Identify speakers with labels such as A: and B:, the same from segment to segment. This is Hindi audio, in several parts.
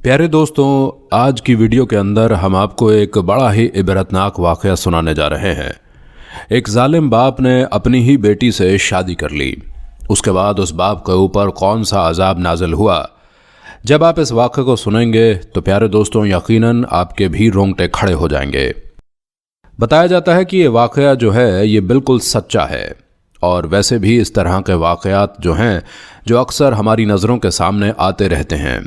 A: प्यारे दोस्तों, आज की वीडियो के अंदर हम आपको एक बड़ा ही इबरतनाक वाक़या सुनाने जा रहे हैं। एक जालिम बाप ने अपनी ही बेटी से शादी कर ली। उसके बाद उस बाप के ऊपर कौन सा अजाब नाजिल हुआ। जब आप इस वाक़े को सुनेंगे तो प्यारे दोस्तों यकीनन आपके भी रोंगटे खड़े हो जाएंगे। बताया जाता है कि ये वाक़या जो है ये बिल्कुल सच्चा है और वैसे भी इस तरह के वाक़यात जो हैं जो अक्सर हमारी नज़रों के सामने आते रहते हैं।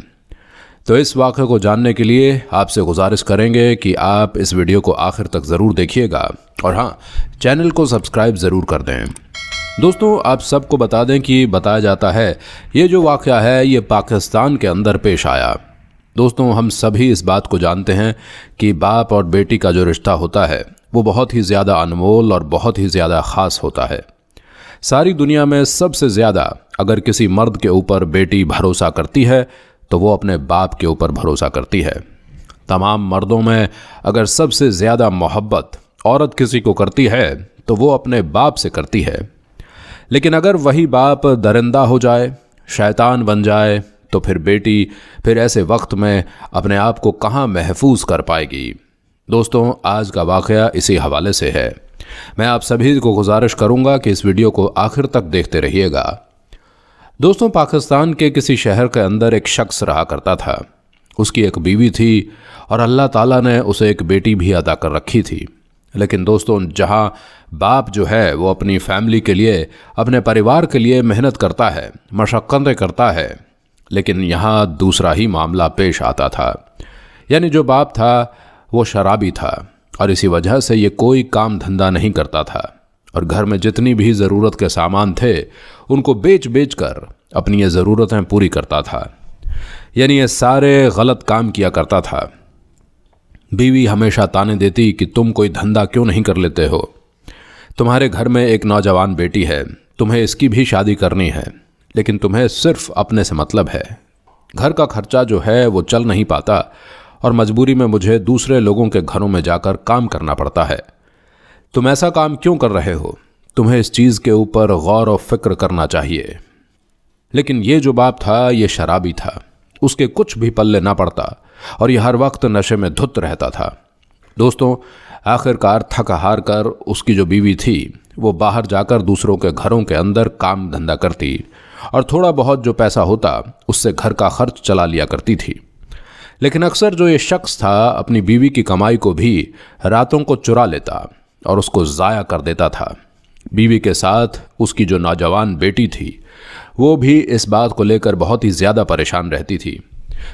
A: तो इस वाक़े को जानने के लिए आपसे गुजारिश करेंगे कि आप इस वीडियो को आखिर तक ज़रूर देखिएगा और हाँ, चैनल को सब्सक्राइब ज़रूर कर दें। दोस्तों, आप सबको बता दें कि बताया जाता है ये जो वाक़या है ये पाकिस्तान के अंदर पेश आया। दोस्तों, हम सभी इस बात को जानते हैं कि बाप और बेटी का जो रिश्ता होता है वो बहुत ही ज़्यादा अनमोल और बहुत ही ज़्यादा ख़ास होता है। सारी दुनिया में सबसे ज़्यादा अगर किसी मर्द के ऊपर बेटी भरोसा करती है तो वो अपने बाप के ऊपर भरोसा करती है। तमाम मर्दों में अगर सबसे ज़्यादा मोहब्बत औरत किसी को करती है तो वो अपने बाप से करती है। लेकिन अगर वही बाप दरिंदा हो जाए, शैतान बन जाए, तो फिर बेटी फिर ऐसे वक्त में अपने आप को कहाँ महफूज कर पाएगी। दोस्तों, आज का वाक़या इसी हवाले से है। मैं आप सभी को गुजारिश करूँगा कि इस वीडियो को आखिर तक देखते रहिएगा। दोस्तों, पाकिस्तान के किसी शहर के अंदर एक शख्स रहा करता था। उसकी एक बीवी थी और अल्लाह ताला ने उसे एक बेटी भी अता कर रखी थी। लेकिन दोस्तों, जहाँ बाप जो है वो अपनी फैमिली के लिए, अपने परिवार के लिए मेहनत करता है, मशक्क़तें करता है, लेकिन यहाँ दूसरा ही मामला पेश आता था। यानी जो बाप था वो शराबी था और इसी वजह से ये कोई काम धंधा नहीं करता था और घर में जितनी भी ज़रूरत के सामान थे उनको बेच बेच कर अपनी ये ज़रूरतें पूरी करता था। यानी ये सारे गलत काम किया करता था। बीवी हमेशा ताने देती कि तुम कोई धंधा क्यों नहीं कर लेते हो, तुम्हारे घर में एक नौजवान बेटी है, तुम्हें इसकी भी शादी करनी है, लेकिन तुम्हें सिर्फ अपने से मतलब है। घर का खर्चा जो है वो चल नहीं पाता और मजबूरी में मुझे दूसरे लोगों के घरों में जाकर काम करना पड़ता है। तुम ऐसा काम क्यों कर रहे हो? तुम्हें इस चीज़ के ऊपर गौर और फिक्र करना चाहिए। लेकिन ये जो बाप था ये शराबी था, उसके कुछ भी पल्ले ना पड़ता और ये हर वक्त नशे में धुत रहता था। दोस्तों, आखिरकार थक हार कर उसकी जो बीवी थी वो बाहर जाकर दूसरों के घरों के अंदर काम धंधा करती और थोड़ा बहुत जो पैसा होता उससे घर का खर्च चला लिया करती थी। लेकिन अक्सर जो ये शख्स था अपनी बीवी की कमाई को भी रातों को चुरा लेता और उसको ज़ाया कर देता था। बीवी के साथ उसकी जो नौजवान बेटी थी वो भी इस बात को लेकर बहुत ही ज़्यादा परेशान रहती थी,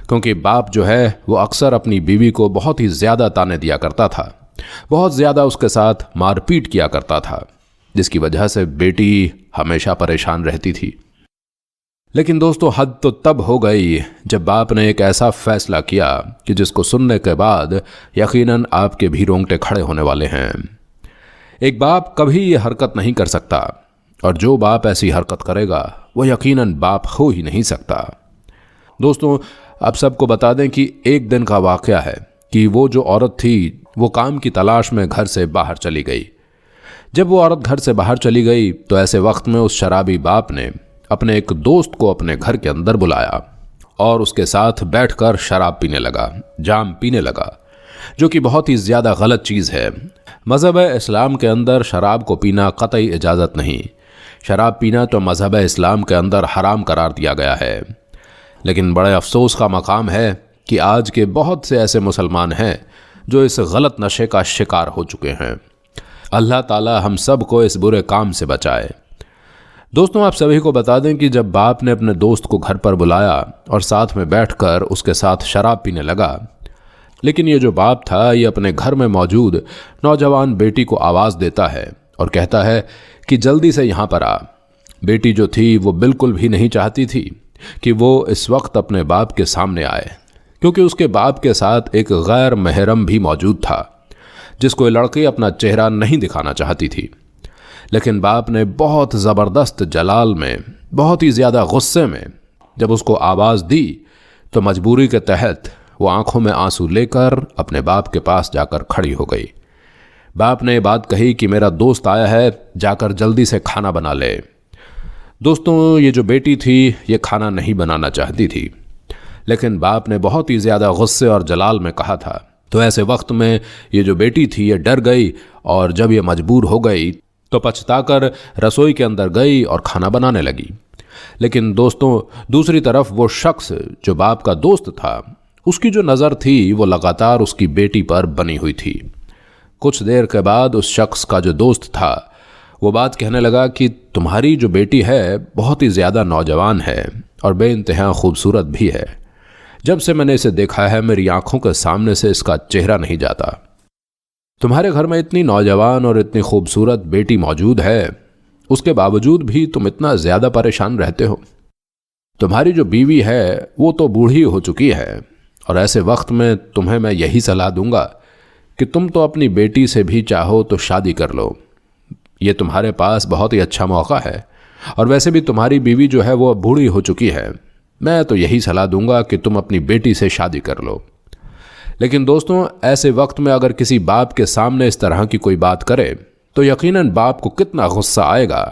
A: क्योंकि बाप जो है वो अक्सर अपनी बीवी को बहुत ही ज़्यादा ताने दिया करता था, बहुत ज़्यादा उसके साथ मारपीट किया करता था, जिसकी वजह से बेटी हमेशा परेशान रहती थी। लेकिन दोस्तों, हद तो तब हो गई जब बाप ने एक ऐसा फैसला किया कि जिसको सुनने के बाद यकीनन आपके भी रोंगटे खड़े होने वाले हैं। एक बाप कभी ये हरकत नहीं कर सकता और जो बाप ऐसी हरकत करेगा वो यकीनन बाप हो ही नहीं सकता। दोस्तों, आप सबको बता दें कि एक दिन का वाक़या है कि वो जो औरत थी वो काम की तलाश में घर से बाहर चली गई। जब वो औरत घर से बाहर चली गई तो ऐसे वक्त में उस शराबी बाप ने अपने एक दोस्त को अपने घर के अंदर बुलाया और उसके साथ बैठकर शराब पीने लगा, जाम पीने लगा, जो कि बहुत ही ज़्यादा गलत चीज़ है। मज़हब इस्लाम के अंदर शराब को पीना कतई इजाज़त नहीं। शराब पीना तो मज़हब इस्लाम के अंदर हराम करार दिया गया है। लेकिन बड़े अफसोस का मकाम है कि आज के बहुत से ऐसे मुसलमान हैं जो इस गलत नशे का शिकार हो चुके हैं। अल्लाह ताला हम सब को इस बुरे काम से बचाए। दोस्तों, आप सभी को बता दें कि जब बाप ने अपने दोस्त को घर पर बुलाया और साथ में बैठकर उसके साथ शराब पीने लगा, लेकिन ये जो बाप था ये अपने घर में मौजूद नौजवान बेटी को आवाज़ देता है और कहता है कि जल्दी से यहाँ पर आ। बेटी जो थी वो बिल्कुल भी नहीं चाहती थी कि वो इस वक्त अपने बाप के सामने आए, क्योंकि उसके बाप के साथ एक गैर महरम भी मौजूद था जिसको ये लड़की अपना चेहरा नहीं दिखाना चाहती थी। लेकिन बाप ने बहुत ज़बरदस्त जलाल में, बहुत ही ज़्यादा गुस्से में जब उसको आवाज़ दी तो मजबूरी के तहत वो आंखों में आंसू लेकर अपने बाप के पास जाकर खड़ी हो गई। बाप ने बात कही कि मेरा दोस्त आया है, जाकर जल्दी से खाना बना ले। दोस्तों, ये जो बेटी थी ये खाना नहीं बनाना चाहती थी, लेकिन बाप ने बहुत ही ज़्यादा गुस्से और जलाल में कहा था। तो ऐसे वक्त में ये जो बेटी थी ये डर गई और जब ये मजबूर हो गई तो पछताकर रसोई के अंदर गई और खाना बनाने लगी। लेकिन दोस्तों, दूसरी तरफ वो शख्स जो बाप का दोस्त था, उसकी जो नज़र थी वो लगातार उसकी बेटी पर बनी हुई थी। कुछ देर के बाद उस शख्स का जो दोस्त था वो बात कहने लगा कि तुम्हारी जो बेटी है बहुत ही ज़्यादा नौजवान है और बेइंतहा खूबसूरत भी है। जब से मैंने इसे देखा है मेरी आंखों के सामने से इसका चेहरा नहीं जाता। तुम्हारे घर में इतनी नौजवान और इतनी खूबसूरत बेटी मौजूद है, उसके बावजूद भी तुम इतना ज़्यादा परेशान रहते हो। तुम्हारी जो बीवी है वो तो बूढ़ी हो चुकी है और ऐसे वक्त में तुम्हें मैं यही सलाह दूंगा कि तुम तो अपनी बेटी से भी चाहो तो शादी कर लो। ये तुम्हारे पास बहुत ही अच्छा मौका है और वैसे भी तुम्हारी बीवी जो है वो बूढ़ी हो चुकी है। मैं तो यही सलाह दूंगा कि तुम अपनी बेटी से शादी कर लो। लेकिन दोस्तों, ऐसे वक्त में अगर किसी बाप के सामने इस तरह की कोई बात करे तो यकीनन बाप को कितना गुस्सा आएगा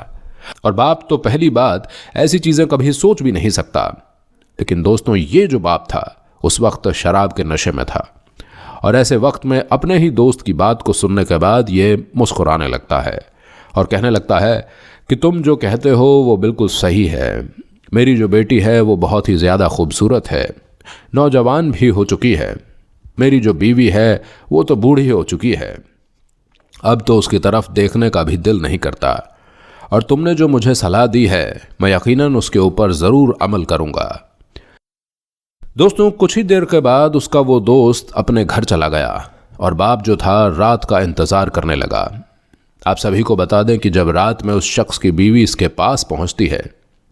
A: और बाप तो पहली बात ऐसी चीज़ें कभी सोच भी नहीं सकता। लेकिन दोस्तों, ये जो बाप था उस वक्त शराब के नशे में था और ऐसे वक्त में अपने ही दोस्त की बात को सुनने के बाद ये मुस्कुराने लगता है और कहने लगता है कि तुम जो कहते हो वो बिल्कुल सही है। मेरी जो बेटी है वो बहुत ही ज़्यादा खूबसूरत है, नौजवान भी हो चुकी है। मेरी जो बीवी है वो तो बूढ़ी हो चुकी है, अब तो उसकी तरफ देखने का भी दिल नहीं करता और तुमने जो मुझे सलाह दी है मैं यकीनन उसके ऊपर ज़रूर अमल करूँगा। दोस्तों, कुछ ही देर के बाद उसका वो दोस्त अपने घर चला गया और बाप जो था रात का इंतज़ार करने लगा। आप सभी को बता दें कि जब रात में उस शख्स की बीवी इसके पास पहुंचती है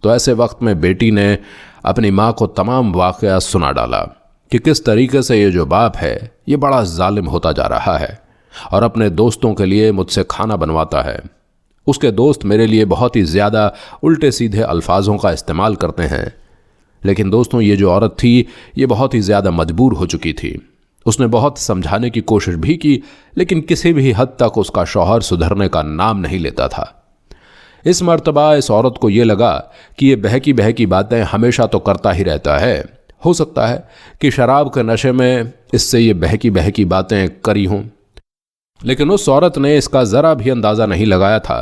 A: तो ऐसे वक्त में बेटी ने अपनी माँ को तमाम वाक़या सुना डाला कि किस तरीके से ये जो बाप है ये बड़ा जालिम होता जा रहा है और अपने दोस्तों के लिए मुझसे खाना बनवाता है। उसके दोस्त मेरे लिए बहुत ही ज़्यादा उल्टे सीधे अल्फाजों का इस्तेमाल करते हैं। लेकिन दोस्तों, ये जो औरत थी ये बहुत ही ज़्यादा मजबूर हो चुकी थी। उसने बहुत समझाने की कोशिश भी की, लेकिन किसी भी हद तक उसका शौहर सुधरने का नाम नहीं लेता था। इस मर्तबा इस औरत को ये लगा कि ये बहकी बहकी बातें हमेशा तो करता ही रहता है, हो सकता है कि शराब के नशे में इससे ये बहकी बहकी बातें करी हों। लेकिन उस औरत ने इसका ज़रा भी अंदाज़ा नहीं लगाया था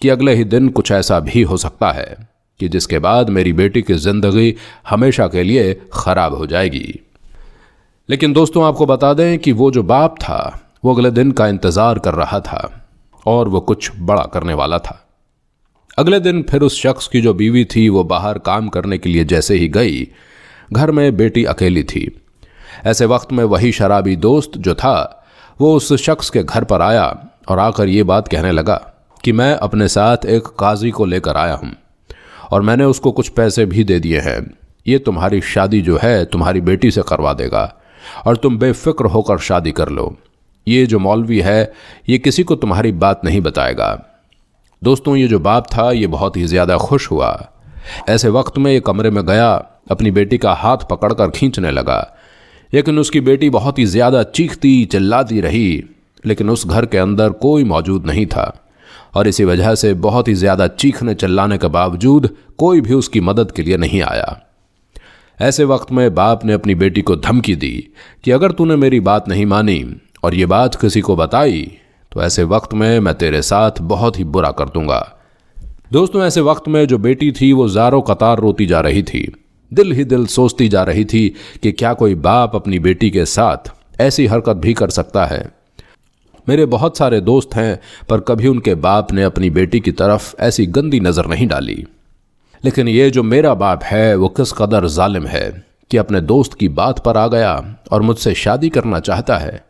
A: कि अगले ही दिन कुछ ऐसा भी हो सकता है कि जिसके बाद मेरी बेटी की ज़िंदगी हमेशा के लिए ख़राब हो जाएगी। लेकिन दोस्तों, आपको बता दें कि वो जो बाप था वो अगले दिन का इंतज़ार कर रहा था और वो कुछ बड़ा करने वाला था। अगले दिन फिर उस शख्स की जो बीवी थी वो बाहर काम करने के लिए जैसे ही गई, घर में बेटी अकेली थी। ऐसे वक्त में वही शराबी दोस्त जो था वो उस शख्स के घर पर आया और आकर ये बात कहने लगा कि मैं अपने साथ एक काजी को लेकर आया हूँ और मैंने उसको कुछ पैसे भी दे दिए हैं। ये तुम्हारी शादी जो है तुम्हारी बेटी से करवा देगा और तुम बेफिक्र होकर शादी कर लो। ये जो मौलवी है ये किसी को तुम्हारी बात नहीं बताएगा। दोस्तों, ये जो बाप था ये बहुत ही ज़्यादा खुश हुआ। ऐसे वक्त में ये कमरे में गया, अपनी बेटी का हाथ पकड़कर खींचने लगा, लेकिन उसकी बेटी बहुत ही ज़्यादा चीखती चिल्लाती रही। लेकिन उस घर के अंदर कोई मौजूद नहीं था और इसी वजह से बहुत ही ज़्यादा चीखने चिल्लाने के बावजूद कोई भी उसकी मदद के लिए नहीं आया। ऐसे वक्त में बाप ने अपनी बेटी को धमकी दी कि अगर तूने मेरी बात नहीं मानी और ये बात किसी को बताई तो ऐसे वक्त में मैं तेरे साथ बहुत ही बुरा कर दूंगा। दोस्तों, ऐसे वक्त में जो बेटी थी वो ज़ारों कतार रोती जा रही थी, दिल ही दिल सोचती जा रही थी कि क्या कोई बाप अपनी बेटी के साथ ऐसी हरकत भी कर सकता है। मेरे बहुत सारे दोस्त हैं पर कभी उनके बाप ने अपनी बेटी की तरफ ऐसी गंदी नज़र नहीं डाली। लेकिन ये जो मेरा बाप है वो किस कदर जालिम है कि अपने दोस्त की बात पर आ गया और मुझसे शादी करना चाहता है,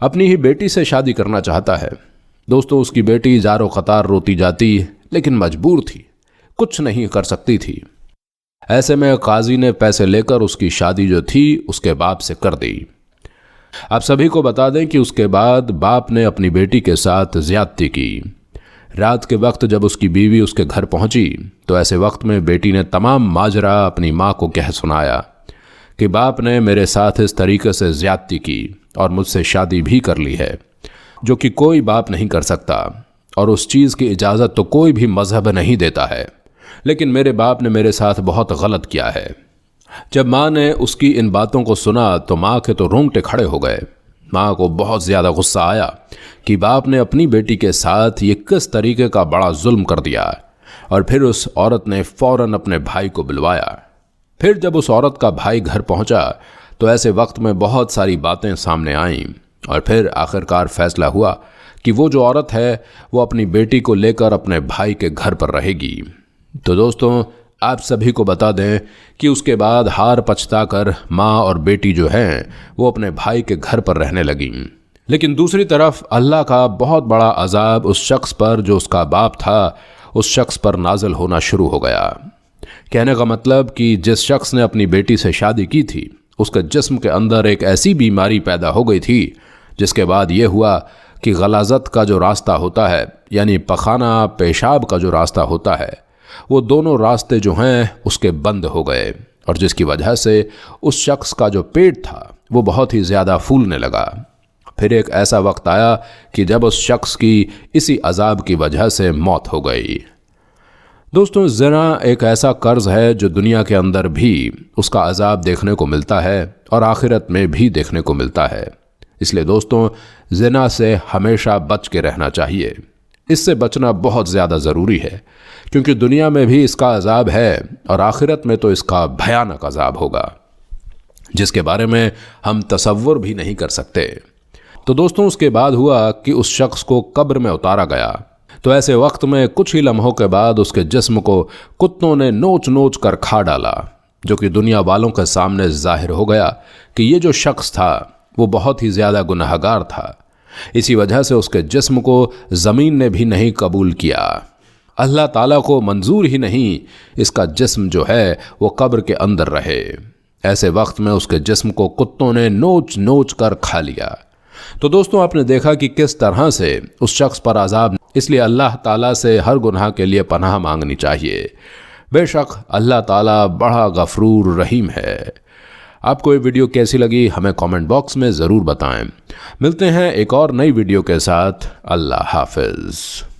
A: अपनी ही बेटी से शादी करना चाहता है। दोस्तों, उसकी बेटी ज़ारों कतार रोती जाती लेकिन मजबूर थी, कुछ नहीं कर सकती थी। ऐसे में काजी ने पैसे लेकर उसकी शादी जो थी उसके बाप से कर दी। आप सभी को बता दें कि उसके बाद बाप ने अपनी बेटी के साथ ज्यादती की। रात के वक्त जब उसकी बीवी उसके घर पहुंची तो ऐसे वक्त में बेटी ने तमाम माजरा अपनी माँ को कह सुनाया कि बाप ने मेरे साथ इस तरीके से ज्यादती की और मुझसे शादी भी कर ली है, जो कि कोई बाप नहीं कर सकता और उस चीज़ की इजाज़त तो कोई भी मजहब नहीं देता है। लेकिन मेरे बाप ने मेरे साथ बहुत गलत किया है। जब माँ ने उसकी इन बातों को सुना तो माँ के तो रोंगटे खड़े हो गए। माँ को बहुत ज़्यादा गुस्सा आया कि बाप ने अपनी बेटी के साथ ये किस तरीके का बड़ा जुल्म कर दिया। और फिर उस औरत ने फौरन अपने भाई को बुलवाया। फिर जब उस औरत का भाई घर पहुंचा तो ऐसे वक्त में बहुत सारी बातें सामने आईं और फिर आखिरकार फैसला हुआ कि वो जो औरत है वो अपनी बेटी को लेकर अपने भाई के घर पर रहेगी। तो दोस्तों, आप सभी को बता दें कि उसके बाद हार पछताकर माँ और बेटी जो हैं वो अपने भाई के घर पर रहने लगीं। लेकिन दूसरी तरफ अल्लाह का बहुत बड़ा अजाब उस शख्स पर जो उसका बाप था, उस शख्स पर नाज़िल होना शुरू हो गया। कहने का मतलब कि जिस शख्स ने अपनी बेटी से शादी की थी उसके जिस्म के अंदर एक ऐसी बीमारी पैदा हो गई थी जिसके बाद ये हुआ कि गलाज़त का जो रास्ता होता है, यानी पखाना पेशाब का जो रास्ता होता है, वो दोनों रास्ते जो हैं उसके बंद हो गए और जिसकी वजह से उस शख्स का जो पेट था वो बहुत ही ज़्यादा फूलने लगा। फिर एक ऐसा वक्त आया कि जब उस शख्स की इसी अजाब की वजह से मौत हो गई। दोस्तों, ज़िना एक ऐसा कर्ज है जो दुनिया के अंदर भी उसका अजाब देखने को मिलता है और आखिरत में भी देखने को मिलता है। इसलिए दोस्तों, ज़िना से हमेशा बच के रहना चाहिए। इससे बचना बहुत ज़्यादा ज़रूरी है क्योंकि दुनिया में भी इसका अजाब है और आखिरत में तो इसका भयानक अजाब होगा जिसके बारे में हम तसव्वुर भी नहीं कर सकते। तो दोस्तों, उसके बाद हुआ कि उस शख्स को कब्र में उतारा गया। तो ऐसे वक्त में कुछ ही लम्हों के बाद उसके जिस्म को कुत्तों ने नोच नोच कर खा डाला, जो कि दुनिया वालों के सामने जाहिर हो गया कि ये जो शख्स था वो बहुत ही ज़्यादा गुनहगार था। इसी वजह से उसके जिस्म को ज़मीन ने भी नहीं कबूल किया। अल्लाह ताला को मंजूर ही नहीं इसका जिस्म जो है वो कब्र के अंदर रहे। ऐसे वक्त में उसके जिस्म को कुत्तों ने नोच नोच कर खा लिया। तो दोस्तों, आपने देखा कि किस तरह से उस शख्स पर अजाब, इसलिए अल्लाह ताला से हर गुनाह के लिए पनाह मांगनी चाहिए। बेशक अल्लाह ताला बड़ा गफूर रहीम है। आपको ये वीडियो कैसी लगी हमें कमेंट बॉक्स में ज़रूर बताएं। मिलते हैं एक और नई वीडियो के साथ। अल्लाह हाफिज़।